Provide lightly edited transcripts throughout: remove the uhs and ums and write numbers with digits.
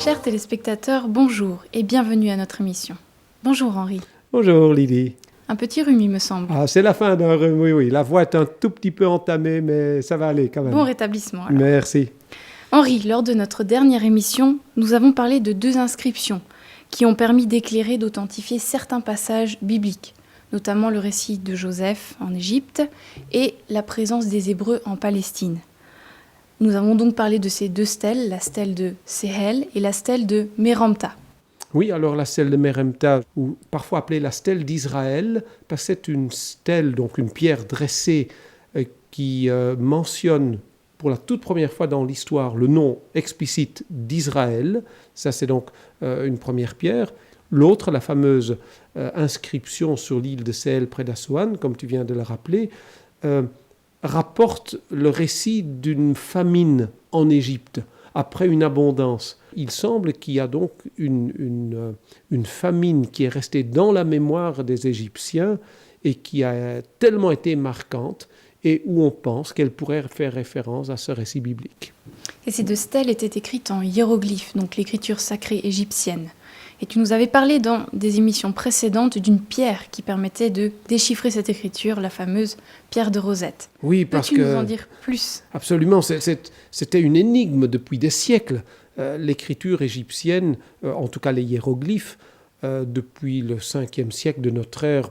Chers téléspectateurs, bonjour et bienvenue à notre émission. Bonjour Henri. Bonjour Lydie. Un petit rhume, il me semble. Ah, c'est la fin d'un rhume, oui. La voix est un tout petit peu entamée, mais ça va aller quand même. Bon rétablissement alors. Merci. Henri, lors de notre dernière émission, nous avons parlé de 2 inscriptions qui ont permis d'éclairer, d'authentifier certains passages bibliques, notamment le récit de Joseph en Égypte et la présence des Hébreux en Palestine. Nous avons donc parlé de ces 2 stèles, la stèle de Sehel et la stèle de Méramta. Oui, alors la stèle de Méramta, ou parfois appelée la stèle d'Israël, parce que c'est une stèle, donc une pierre dressée qui mentionne pour la toute première fois dans l'histoire le nom explicite d'Israël. Ça, c'est donc une première pierre. L'autre, la fameuse inscription sur l'île de Sehel près d'Assoan, comme tu viens de le rappeler, rapporte le récit d'une famine en Égypte, après une abondance. Il semble qu'il y a donc une famine qui est restée dans la mémoire des Égyptiens et qui a tellement été marquante et où on pense qu'elle pourrait faire référence à ce récit biblique. Et ces 2 stèles étaient écrites en hiéroglyphes, donc l'écriture sacrée égyptienne. Et tu nous avais parlé dans des émissions précédentes d'une pierre qui permettait de déchiffrer cette écriture, la fameuse pierre de Rosette. Oui, parce que... Peux-tu nous en dire plus ? Absolument, c'était une énigme depuis des siècles. L'écriture égyptienne, en tout cas les hiéroglyphes, depuis le 5e siècle de notre ère,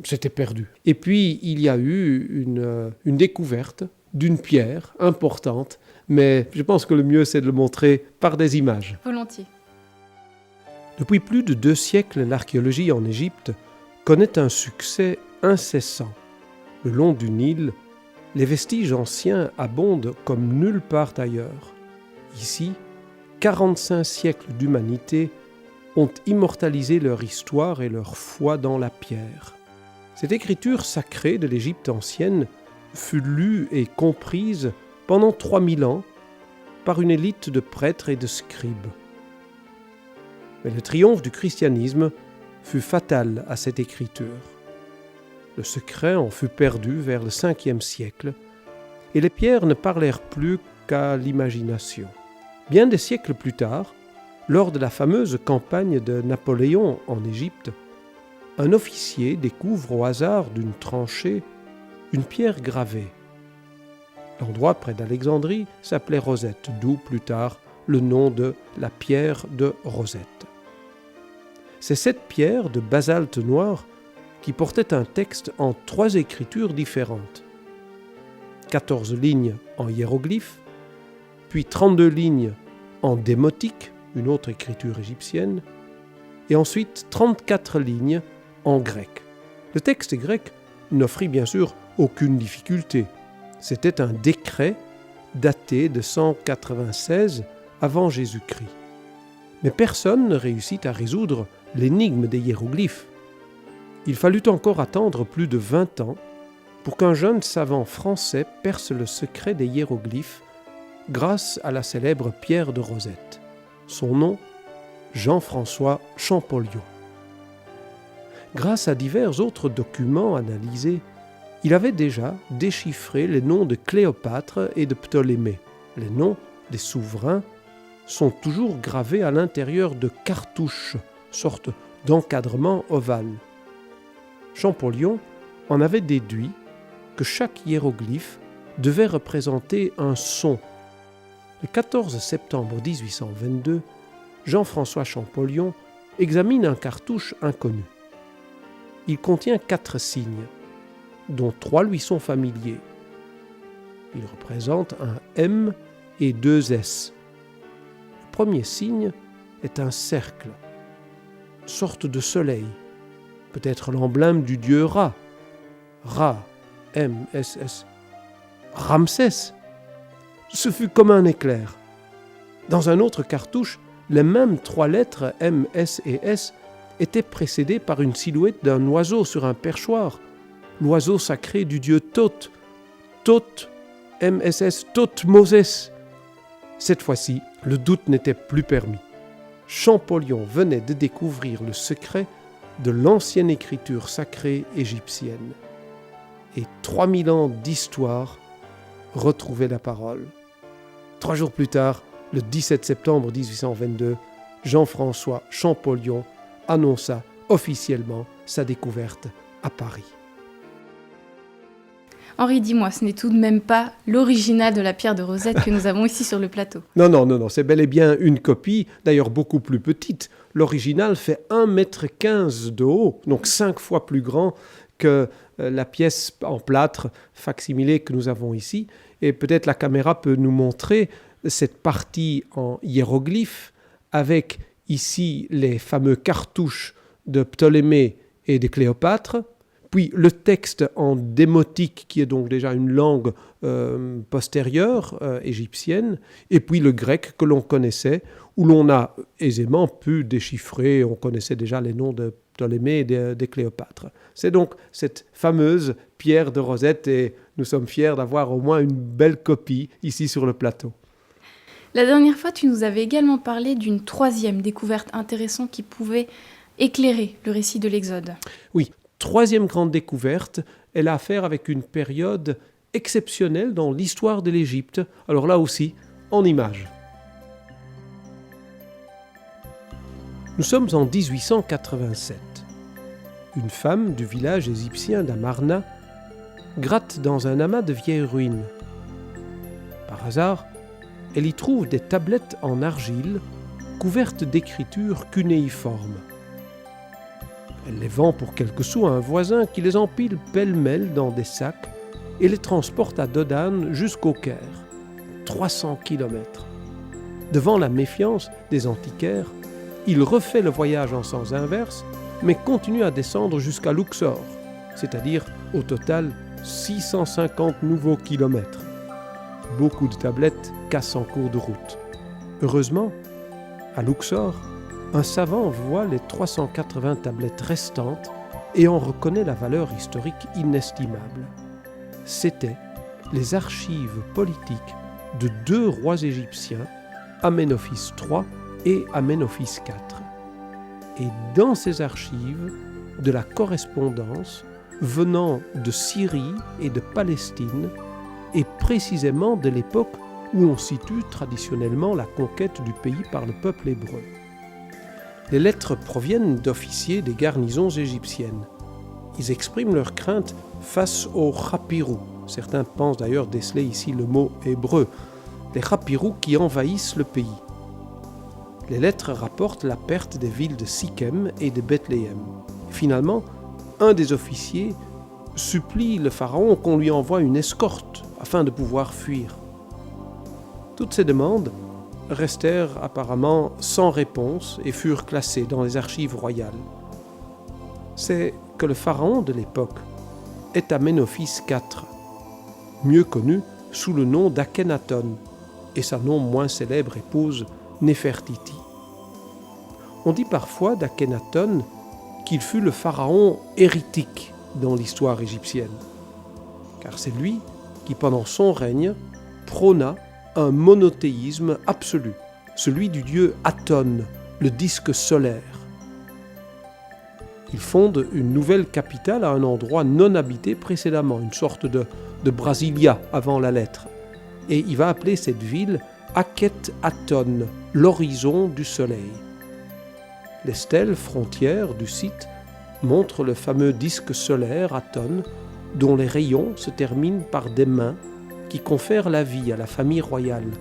s'était perdu. Et puis, il y a eu une découverte d'une pierre importante, mais je pense que le mieux, c'est de le montrer par des images. Volontiers. Depuis plus de 2 siècles, l'archéologie en Égypte connaît un succès incessant. Le long du Nil, les vestiges anciens abondent comme nulle part ailleurs. Ici, 45 siècles d'humanité ont immortalisé leur histoire et leur foi dans la pierre. Cette écriture sacrée de l'Égypte ancienne fut lue et comprise pendant 3000 ans par une élite de prêtres et de scribes. Mais le triomphe du christianisme fut fatal à cette écriture. Le secret en fut perdu vers le 5e siècle, et les pierres ne parlèrent plus qu'à l'imagination. Bien des siècles plus tard, lors de la fameuse campagne de Napoléon en Égypte, un officier découvre au hasard d'une tranchée une pierre gravée. L'endroit près d'Alexandrie s'appelait Rosette, d'où plus tard le nom de la pierre de Rosette. C'est cette pierre de basalte noir qui portait un texte en 3 écritures différentes. 14 lignes en hiéroglyphes, puis 32 lignes en démotique, une autre écriture égyptienne, et ensuite 34 lignes en grec. Le texte grec n'offrit bien sûr aucune difficulté. C'était un décret daté de 196 avant Jésus-Christ. Mais personne ne réussit à résoudre l'énigme des hiéroglyphes. Il fallut encore attendre plus de 20 ans pour qu'un jeune savant français perce le secret des hiéroglyphes grâce à la célèbre pierre de Rosette. Son nom, Jean-François Champollion. Grâce à divers autres documents analysés, il avait déjà déchiffré les noms de Cléopâtre et de Ptolémée. Les noms des souverains sont toujours gravés à l'intérieur de cartouches, sorte d'encadrement ovale. Champollion en avait déduit que chaque hiéroglyphe devait représenter un son. Le 14 septembre 1822, Jean-François Champollion examine un cartouche inconnu. Il contient 4 signes, dont 3 lui sont familiers. Il représente un M et 2 S. Le premier signe est un cercle, sorte de soleil, peut-être l'emblème du dieu Ra. Ra, M-S-S. Ramsès. Ce fut comme un éclair. Dans un autre cartouche, les mêmes 3 lettres M, S et S étaient précédées par une silhouette d'un oiseau sur un perchoir, l'oiseau sacré du dieu Thoth. Thoth, M-S-S, Thothmoses. Cette fois-ci, le doute n'était plus permis. Champollion venait de découvrir le secret de l'ancienne écriture sacrée égyptienne. Et 3000 ans d'histoire retrouvaient la parole. 3 jours plus tard, le 17 septembre 1822, Jean-François Champollion annonça officiellement sa découverte à Paris. Henri, dis-moi, ce n'est tout de même pas l'original de la pierre de Rosette que nous avons ici sur le plateau. Non, c'est bel et bien une copie, d'ailleurs beaucoup plus petite. L'original fait 1,15 m de haut, donc 5 fois plus grand que la pièce en plâtre facsimilée que nous avons ici. Et peut-être la caméra peut nous montrer cette partie en hiéroglyphe avec ici les fameux cartouches de Ptolémée et de Cléopâtre, puis le texte en démotique qui est donc déjà une langue postérieure égyptienne, et puis le grec que l'on connaissait, où l'on a aisément pu déchiffrer, on connaissait déjà les noms de Ptolémée et de Cléopâtre. C'est donc cette fameuse pierre de Rosette et nous sommes fiers d'avoir au moins une belle copie ici sur le plateau. La dernière fois, tu nous avais également parlé d'une troisième découverte intéressante qui pouvait éclairer le récit de l'Exode. Oui, troisième grande découverte, elle a affaire avec une période exceptionnelle dans l'histoire de l'Égypte. Alors là aussi, en images. Nous sommes en 1887. Une femme du village égyptien d'Amarna gratte dans un amas de vieilles ruines. Par hasard, elle y trouve des tablettes en argile couvertes d'écritures cunéiformes. Elle les vend pour quelques sous à un voisin qui les empile pêle-mêle dans des sacs et les transporte à Dodane jusqu'au Caire, 300 km. Devant la méfiance des antiquaires, il refait le voyage en sens inverse, mais continue à descendre jusqu'à Luxor, c'est-à-dire au total 650 nouveaux kilomètres. Beaucoup de tablettes cassent en cours de route. Heureusement, à Luxor, un savant voit les 380 tablettes restantes et en reconnaît la valeur historique inestimable. C'étaient les archives politiques de 2 rois égyptiens, Aménophis III et Aménophis IV. Et dans ces archives, de la correspondance venant de Syrie et de Palestine, et précisément de l'époque où on situe traditionnellement la conquête du pays par le peuple hébreu. Les lettres proviennent d'officiers des garnisons égyptiennes. Ils expriment leur crainte face aux Chapirous. Certains pensent d'ailleurs déceler ici le mot hébreu. Les Chapirous qui envahissent le pays. Les lettres rapportent la perte des villes de Sichem et de Bethléem. Finalement, un des officiers supplie le pharaon qu'on lui envoie une escorte afin de pouvoir fuir. Toutes ces demandes restèrent apparemment sans réponse et furent classées dans les archives royales. C'est que le pharaon de l'époque est Aménophis IV, mieux connu sous le nom d'Akhenaton et sa non moins célèbre épouse Néfertiti. On dit parfois d'Akhenaton qu'il fut le pharaon hérétique dans l'histoire égyptienne, car c'est lui qui, pendant son règne, prôna un monothéisme absolu, celui du dieu Aton, le disque solaire. Il fonde une nouvelle capitale à un endroit non habité précédemment, une sorte de Brasilia avant la lettre, et il va appeler cette ville Akhet-Aton, l'horizon du soleil. Les stèles frontières du site montrent le fameux disque solaire Aton, dont les rayons se terminent par des mains qui confèrent la vie à la famille royale.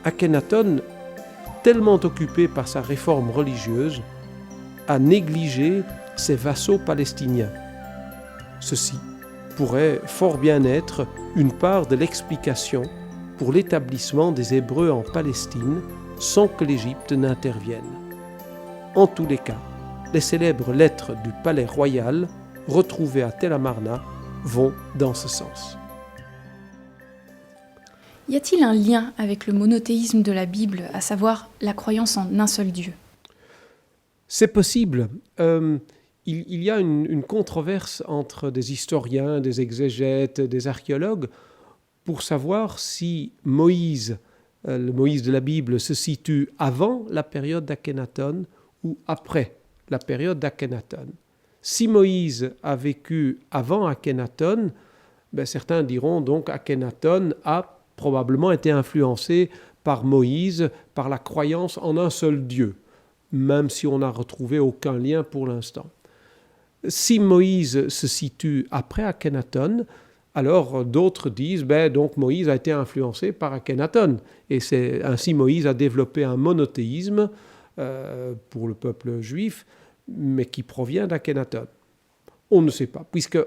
Akhenaton, tellement occupé par sa réforme religieuse, a négligé ses vassaux palestiniens. Ceci pourrait fort bien être une part de l'explication pour l'établissement des Hébreux en Palestine sans que l'Égypte n'intervienne. En tous les cas, les célèbres lettres du palais royal retrouvées à Tel Amarna vont dans ce sens. Y a-t-il un lien avec le monothéisme de la Bible, à savoir la croyance en un seul Dieu ? C'est possible. Il y a une controverse entre des historiens, des exégètes, des archéologues pour savoir si Moïse, le Moïse de la Bible, se situe avant la période d'Akhenaton ou après la période d'Akhenaton. Si Moïse a vécu avant Akhenaton, certains diront donc Akhenaton a probablement été influencé par Moïse, par la croyance en un seul Dieu, même si on n'a retrouvé aucun lien pour l'instant. Si Moïse se situe après Akhenaton, alors d'autres disent donc Moïse a été influencé par Akhenaton. Et c'est ainsi Moïse a développé un monothéisme pour le peuple juif, mais qui provient d'Akhenaton. On ne sait pas, puisque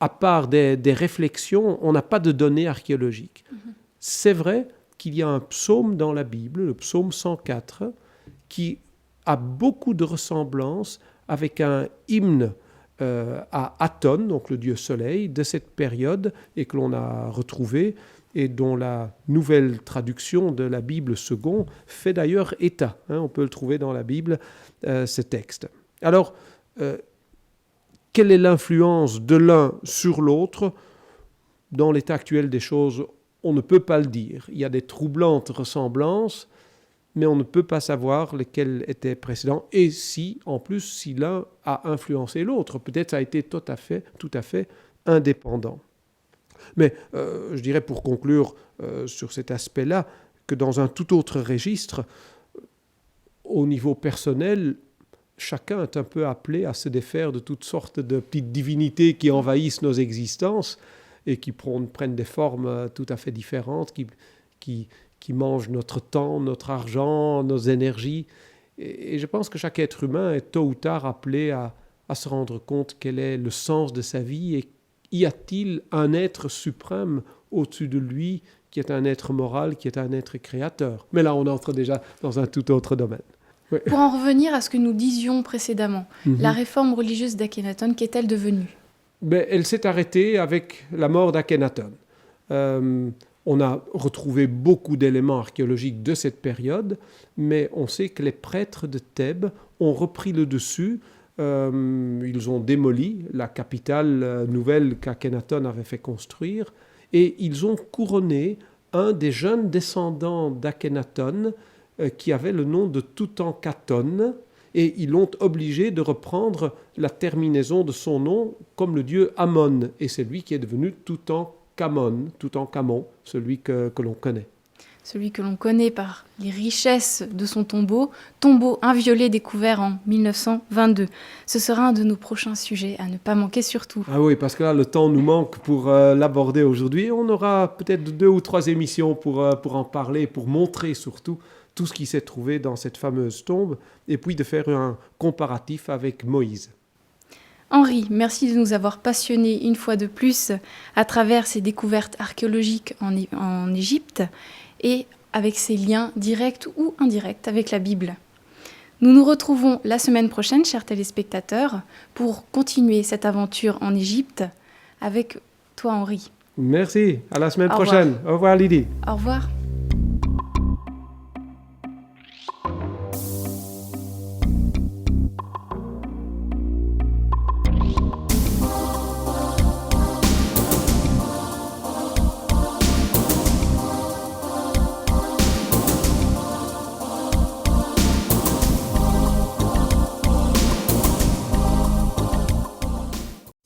à part des réflexions, on n'a pas de données archéologiques. C'est vrai qu'il y a un psaume dans la Bible, le psaume 104, qui a beaucoup de ressemblances avec un hymne à Aton, donc le dieu soleil, de cette période, et que l'on a retrouvé, et dont la nouvelle traduction de la Bible second fait d'ailleurs état. On peut le trouver dans la Bible, ce texte. Alors, quelle est l'influence de l'un sur l'autre? Dans l'état actuel des choses, on ne peut pas le dire. Il y a des troublantes ressemblances, mais on ne peut pas savoir lesquels étaient précédents et si, en plus, si l'un a influencé l'autre. Peut-être ça a été tout à fait indépendant. Mais je dirais pour conclure sur cet aspect-là, que dans un tout autre registre, au niveau personnel, chacun est un peu appelé à se défaire de toutes sortes de petites divinités qui envahissent nos existences et qui prennent des formes tout à fait différentes, qui mangent notre temps, notre argent, nos énergies. Et je pense que chaque être humain est tôt ou tard appelé à se rendre compte quel est le sens de sa vie et y a-t-il un être suprême au-dessus de lui qui est un être moral, qui est un être créateur. Mais là, on entre déjà dans un tout autre domaine. Oui. Pour en revenir à ce que nous disions précédemment, la réforme religieuse d'Akhenaton, qu'est-elle devenue ? Elle s'est arrêtée avec la mort d'Akhenaton. On a retrouvé beaucoup d'éléments archéologiques de cette période, mais on sait que les prêtres de Thèbes ont repris le dessus. Ils ont démoli la capitale nouvelle qu'Akhenaton avait fait construire et ils ont couronné un des jeunes descendants d'Akhenaton qui avait le nom de Toutankhaton et ils l'ont obligé de reprendre la terminaison de son nom comme le dieu Amon et c'est lui qui est devenu Toutankhamon, celui que l'on connaît. Celui que l'on connaît par les richesses de son tombeau inviolé découvert en 1922. Ce sera un de nos prochains sujets à ne pas manquer surtout. Ah oui, parce que là, le temps nous manque pour l'aborder aujourd'hui. On aura peut-être 2 ou 3 émissions pour en parler, pour montrer surtout tout ce qui s'est trouvé dans cette fameuse tombe, et puis de faire un comparatif avec Moïse. Henri, merci de nous avoir passionnés une fois de plus à travers ces découvertes archéologiques en Égypte et avec ses liens directs ou indirects avec la Bible. Nous nous retrouvons la semaine prochaine, chers téléspectateurs, pour continuer cette aventure en Égypte avec toi, Henri. Merci, à la semaine prochaine. Au revoir, Lydie. Au revoir.